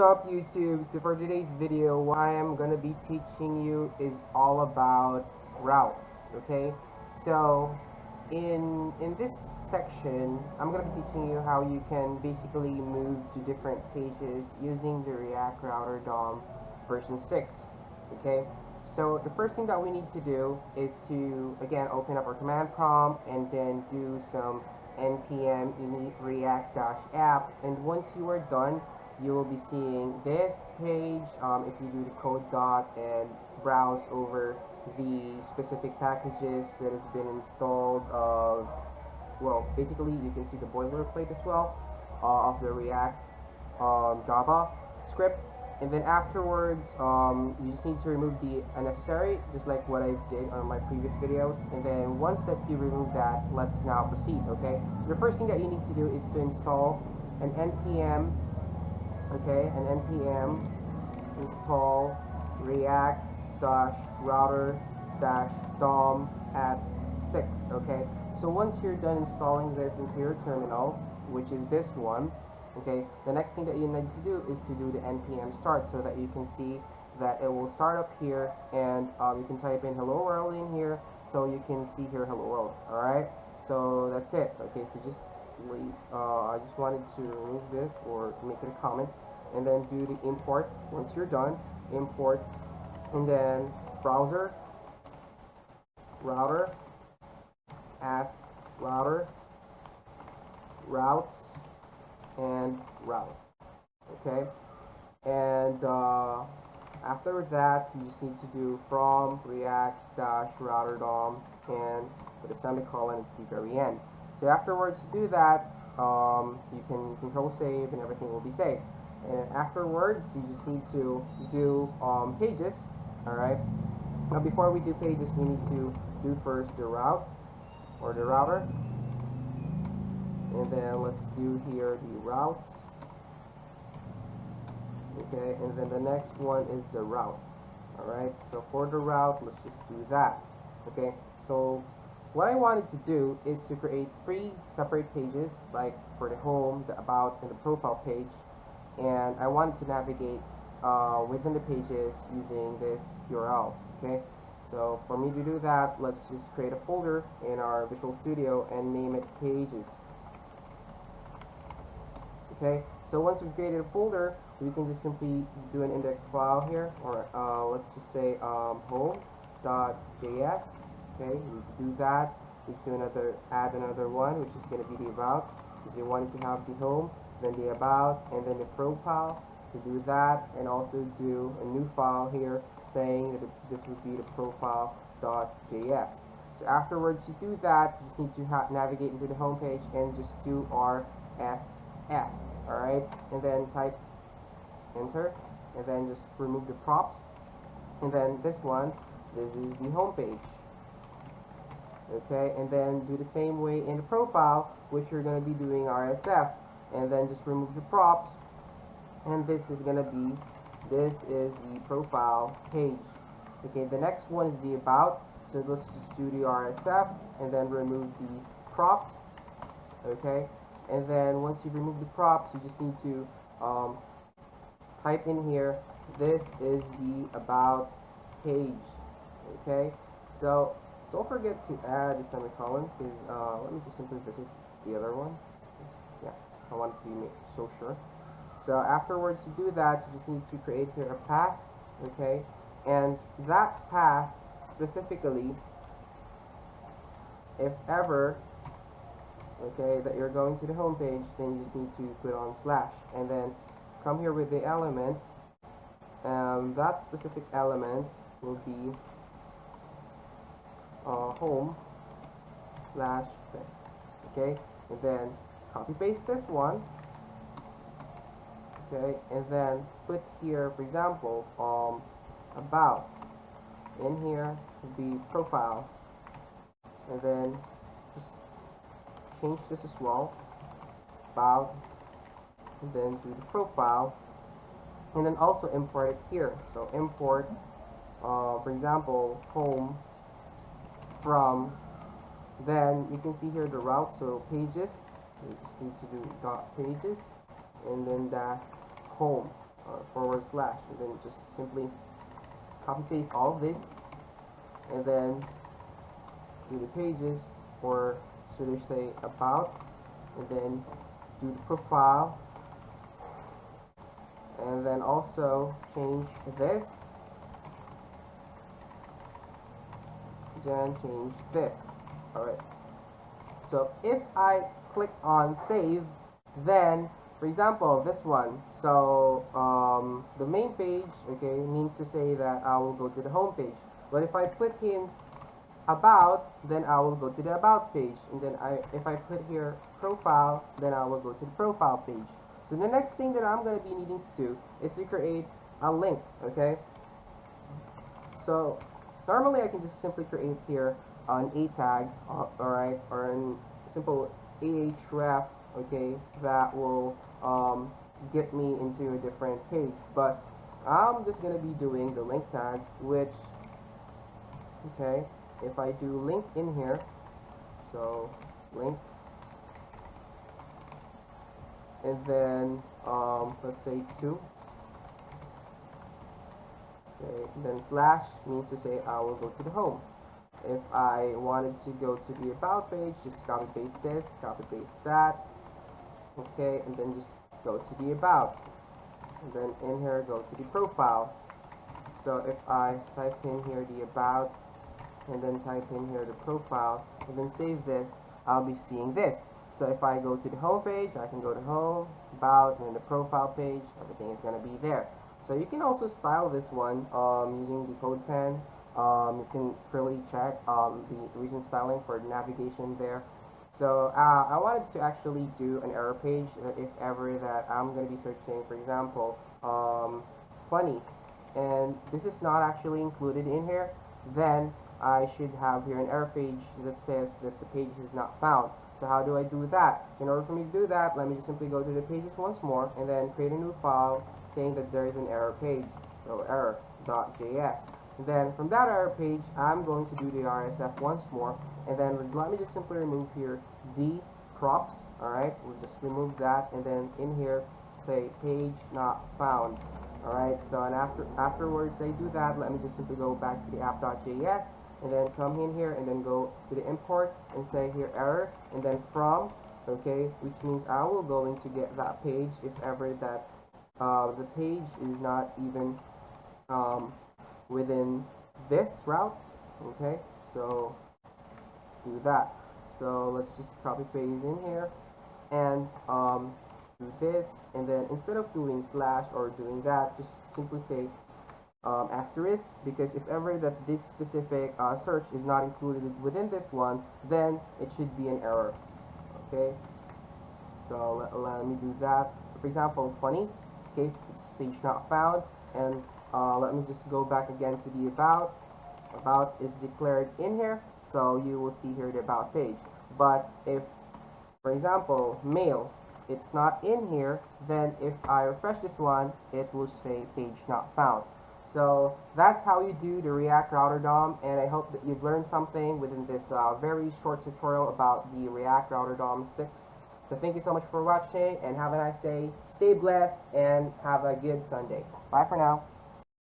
up, YouTube? So for today's video, what I am gonna be teaching you is all about routes. Okay, so in this section, I'm gonna be teaching you how you can basically move to different pages using the React Router DOM version 6. Okay, so the first thing that we need to do is to again open up our command prompt and then do some npm init react-app, and once you are done, you will be seeing this page. If you do the code dot and browse over the specific packages that has been installed, well, basically you can see the boilerplate as well of the React Java script. And then afterwards, you just need to remove the unnecessary, just like what I did on my previous videos. And then once that you remove that, let's now proceed. Okay, so the first thing that you need to do is to install an npm install react-router-dom at 6. Okay, so once you're done installing this into your terminal, which is this one, okay, the next thing that you need to do is to do the npm start, so that you can see that it will start up here, and you can type in hello world in here, so you can see here hello world. Alright, so that's it. Okay, so just I just wanted to remove this or make it a comment, and then do the import. Once you're done, import, and then browser router as router routes and route. Okay, and after that, you just need to do from react-router DOM and with a semicolon at the very end. So afterwards, to do that, you can control save and everything will be saved. And afterwards, you just need to do pages. Alright, now before we do pages, we need to do first the route or the router, and then let's do here the routes. Okay, and then the next one is the route. Alright, so for the route, let's just do that. Okay, so what I wanted to do is to create 3 separate pages, like for the home, the about, and the profile page, and I wanted to navigate within the pages using this URL. Okay, so for me to do that, let's just create a folder in our Visual Studio and name it pages. Okay, so once we've created a folder, we can just simply do an index file here, or let's just say home.js. Okay, we need to do that. We need to add another one, which is going to be the about, because you want it to have the home, then the about, and then the profile. To do that, and also do a new file here saying that this would be the profile.js. So afterwards, you do that, you just need to navigate into the home page and just do RSF. Alright, and then type enter, and then just remove the props, and then this is the home page. Okay, and then do the same way in the profile, which you're going to be doing RSF, and then just remove the props, and this is the profile page. Okay, the next one is the about, so let's just do the RSF and then remove the props. Okay, and then once you remove the props, you just need to type in here, this is the about page. Okay, so don't forget to add the semicolon, because let me just simply visit the other one. Yeah, I want it to be so sure. So afterwards, to do that, you just need to create here a path. Okay, and that path specifically, if ever, okay, that you're going to the home page, then you just need to put on slash, and then come here with the element. That specific element will be home/this. Okay, and then copy paste this one. Okay, and then put here, for example, about. In here would be profile, and then just change this as well, about, and then do the profile, and then also import it here. So import, for example, home from, then you can see here the route, so pages, you just need to do dot pages, and then the home. forward slash, and then just simply copy paste all of this, and then do the pages, or should I say about, and then do the profile, and then also change this, then change this. Alright, so if I click on save, then for example this one, so the main page, okay, means to say that I will go to the home page, but if I put in about, then I will go to the about page, and then if I put here profile, then I will go to the profile page. So the next thing that I'm going to be needing to do is to create a link. Okay, so normally I can just simply create here an a tag, alright, or a simple ahref, okay, that will get me into a different page, but I'm just going to be doing the link tag, which, okay, if I do link in here, so link, and then let's say 2, okay, then slash means to say I will go to the home. If I wanted to go to the about page, just copy paste this, copy paste that, okay, and then just go to the about, and then in here go to the profile. So if I type in here the about, and then type in here the profile, and then save this, I'll be seeing this. So if I go to the home page, I can go to home, about, and then the profile page, everything is going to be there. So you can also style this one using the code pen. You can freely check the recent styling for navigation there. So I wanted to actually do an error page that if ever that I'm going to be searching, for example, funny, and this is not actually included in here, then I should have here an error page that says that the page is not found. So how do I do that? In order for me to do that, let me just simply go to the pages once more, and then create a new file saying that there is an error page, so error.js. Then from that error page, I'm going to do the RSF once more, and then let me just simply remove here the props. Alright, we'll just remove that, and then in here say page not found. Alright, so and afterwards they do that, let me just simply go back to the app.js, and then come in here and then go to the import and say here error, and then from, okay, which means I will going to get that page if ever that the page is not even within this route. Okay, so let's do that. So let's just copy paste in here and do this, and then instead of doing slash or doing that, just simply say asterisk, because if ever that this specific search is not included within this one, then it should be an error. Okay, so let me do that. For example, funny, okay, it's page not found, and let me just go back again to the about. About is declared in here, so you will see here the about page. But if, for example, mail, it's not in here, then if I refresh this one, it will say page not found. So that's how you do the React Router DOM, and I hope that you've learned something within this very short tutorial about the React Router DOM 6. So thank you so much for watching, and have a nice day. Stay blessed, and have a good Sunday. Bye for now.